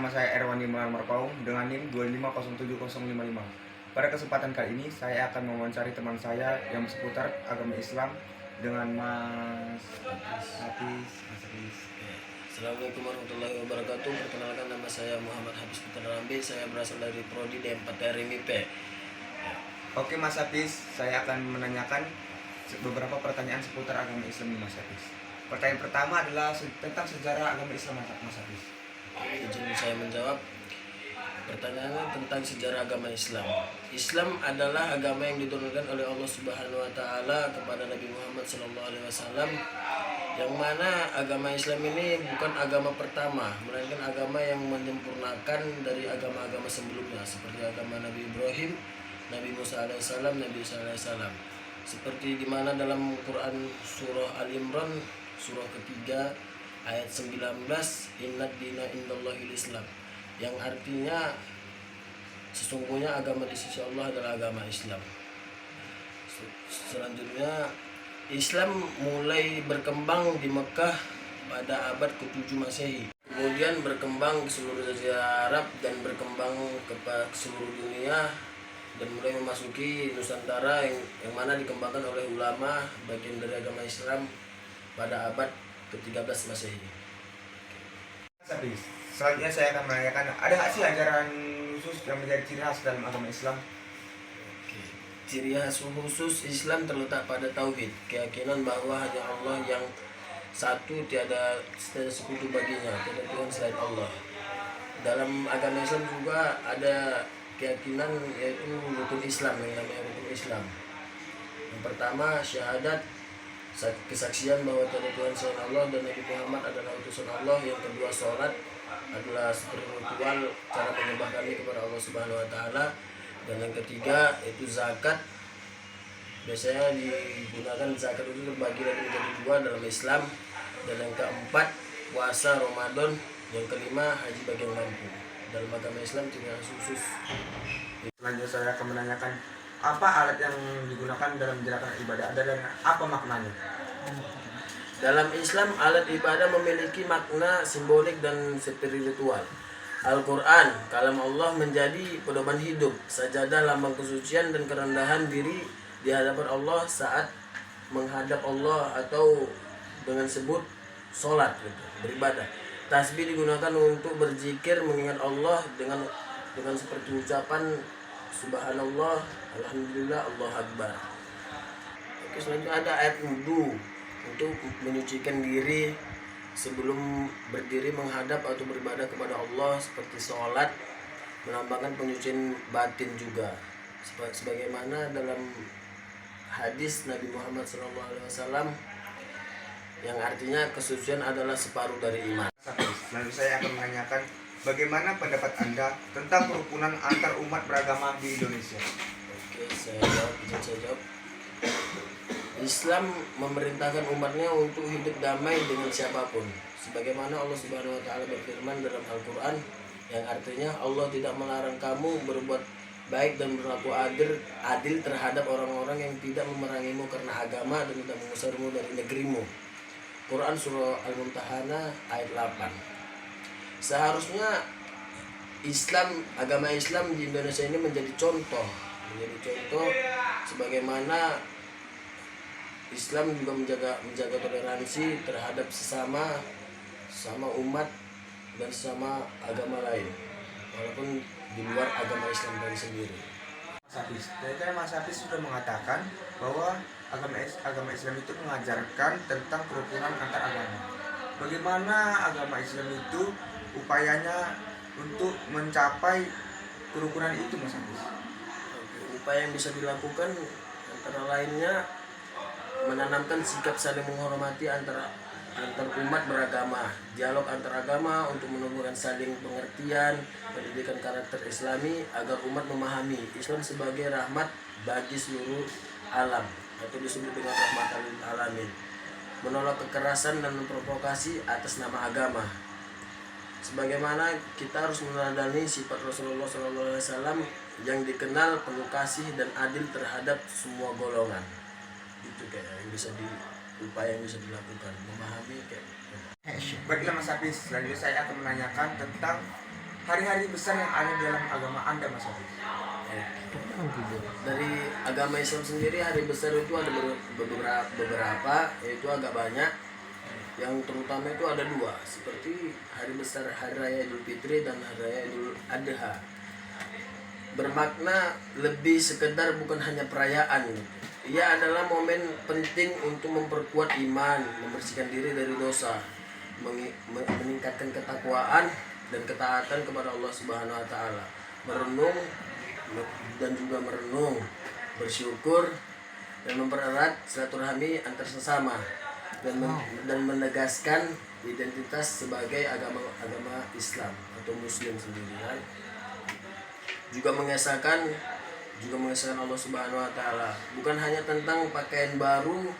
nama saya Erwan Imran Marpaung dengan NIM 2507055. Pada kesempatan kali ini saya akan mewawancari teman saya yang seputar agama Islam dengan Mas Hafiz. Assalamualaikum warahmatullahi wabarakatuh. Perkenalkan, nama saya Muhammad Hafiz Putra Rambi. Saya berasal dari Prodi D4 RMIP. Oke Mas Hafiz, saya akan menanyakan beberapa pertanyaan seputar agama Islam Mas Hafiz. Pertanyaan pertama adalah tentang sejarah agama Islam Mas Hafiz. Izin saya menjawab. Pertanyaannya tentang sejarah agama Islam. Islam adalah agama yang diturunkan oleh Allah Subhanahu wa taala kepada Nabi Muhammad SAW, yang mana agama Islam ini bukan agama pertama, melainkan agama yang menyempurnakan dari agama-agama sebelumnya, seperti agama Nabi Ibrahim, Nabi Musa alaihissalam, Nabi Isa alaihissalam. Seperti di mana dalam Quran surah Al-Imran surah ketiga ayat 19, innad dina indallahil Islam, yang artinya sesungguhnya agama di sisi Allah adalah agama Islam. Selanjutnya, Islam mulai berkembang di Mekah pada abad ke-7 Masehi. Kemudian berkembang ke seluruh Jazirah Arab dan berkembang ke seluruh dunia dan mulai memasuki Nusantara yang mana dikembangkan oleh ulama bagian dari agama Islam pada abad ke-13 Masehi. Selanjutnya saya akan menanyakan, ada nggak sih ajaran khusus yang menjadi ciri khas dalam agama Islam? Ciri khas khusus Islam terletak pada tauhid, keyakinan bahwa hanya Allah yang satu, tiada sekutu baginya, tiada Tuhan selain Allah. Dalam agama Islam juga ada keyakinan yaitu rukun Islam, yang namanya rukun Islam. Yang pertama syahadat, kesaksian bahwa tiada Tuhan selain Allah dan Nabi Muhammad adalah utusan Allah. Yang kedua sholat adalah seperti ritual cara menyembah kami kepada Allah Subhanahu wa taala. Dan yang ketiga itu zakat. Biasanya digunakan zakat itu terbagi menjadi dua dalam Islam. Dan yang keempat puasa Ramadan. Yang kelima haji bagi yang mampu. Dalam agama Islam ciri khas khusus. Selanjutnya saya akan menanyakan, apa alat yang digunakan dalam menjalankan ibadah ada dan apa maknanya? Dalam Islam, alat ibadah memiliki makna simbolik dan spiritual. Al-Quran, kalam Allah, menjadi pedoman hidup. Sajadah lambang kesucian dan kerendahan diri di hadapan Allah saat menghadap Allah, atau dengan sebut sholat, beribadah. Tasbih digunakan untuk berzikir mengingat Allah dengan seperti ucapan Subhanallah, Alhamdulillah, Allah Akbar. Oke, selanjutnya ada ayat wudu untuk menyucikan diri sebelum berdiri menghadap atau beribadah kepada Allah, seperti sholat melambangkan penyucian batin juga. Sebagaimana dalam hadis Nabi Muhammad SAW yang artinya kesucian adalah separuh dari iman. Lalu saya akan menanyakan, bagaimana pendapat Anda tentang kerukunan antar umat beragama di Indonesia? Oke, saya jawab. Islam memerintahkan umatnya untuk hidup damai dengan siapapun. Sebagaimana Allah Subhanahu wa taala berfirman dalam Al-Qur'an, yang artinya Allah tidak melarang kamu berbuat baik dan berlaku adil terhadap orang-orang yang tidak memerangimu karena agama dan tidak mengusirmu dari negerimu. Quran surah Al-Mumtahanah ayat 8. Seharusnya agama Islam di Indonesia ini menjadi contoh sebagaimana Islam juga menjaga toleransi terhadap sesama umat dan sesama agama lain, walaupun di luar agama Islam dari sendiri. Mas Hafiz sudah mengatakan bahwa agama Islam itu mengajarkan tentang kerukunan antar agama. Bagaimana agama Islam itu upayanya untuk mencapai kerukunan itu, Mas Hafiz? Upaya yang bisa dilakukan antara lainnya menanamkan sikap saling menghormati antar umat beragama, dialog antar agama untuk menumbuhkan saling pengertian, pendidikan karakter Islami agar umat memahami Islam sebagai rahmat bagi seluruh alam, atau disebut dengan rahmatan lil alamin, menolak kekerasan dan memprovokasi atas nama agama. Sebagaimana kita harus meneladani sifat Rasulullah SAW yang dikenal penuh kasih dan adil terhadap semua golongan. Itu kayak upaya yang bisa dilakukan, memahami kayak. Baiklah Mas Hafiz, selanjutnya saya akan menanyakan tentang hari-hari besar yang ada dalam agama Anda, Mas Hafiz? Dari agama Islam sendiri hari besar itu ada beberapa, yaitu agak banyak. Yang terutama itu ada dua, seperti hari besar Hari Raya Idul Fitri dan Hari Raya Idul Adha. Bermakna lebih sekedar bukan hanya perayaan. Ia adalah momen penting untuk memperkuat iman, membersihkan diri dari dosa, meningkatkan ketakwaan dan ketaatan kepada Allah Subhanahu wa taala. Merenung dan juga merenung, bersyukur dan mempererat silaturahmi antar sesama dan menegaskan identitas sebagai agama Islam atau Muslim sendiri kan. Juga mengesahkan Allah Subhanahu wa taala, bukan hanya tentang pakaian baru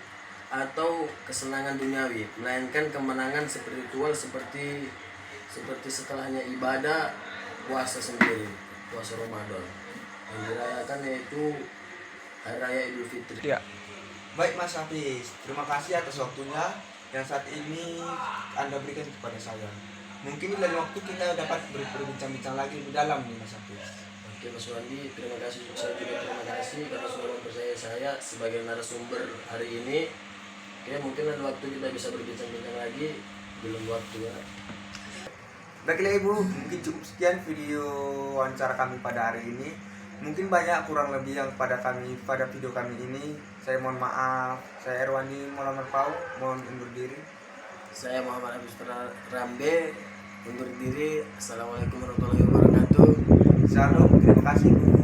atau kesenangan duniawi, melainkan kemenangan spiritual seperti setelahnya ibadah puasa sendiri, puasa Ramadan yang dirayakan yaitu Hari Raya Idul Fitri. Ya. Baik Mas Hafiz, terima kasih atas waktunya yang saat ini Anda berikan kepada saya. Mungkin di lain waktu kita dapat berbincang-bincang lagi lebih dalam nih Mas Hafiz. Oke Mas Wandi, terima kasih. Saya juga terima kasih karena sudah mempercayai saya sebagai narasumber hari ini. Oke, mungkin ada waktu kita bisa berbincang-bincang lagi, belum waktu ya. Baiklah Ibu, mungkin cukup sekian video wawancara kami pada hari ini. Mungkin banyak kurang lebih yang pada video kami ini. Saya mohon maaf. Saya Erwandi Muhammad Pau, mohon undur diri. Saya Muhammad Habib Rambe, undur diri. Assalamualaikum warahmatullahi wabarakatuh. Shalom, terima kasih Bu.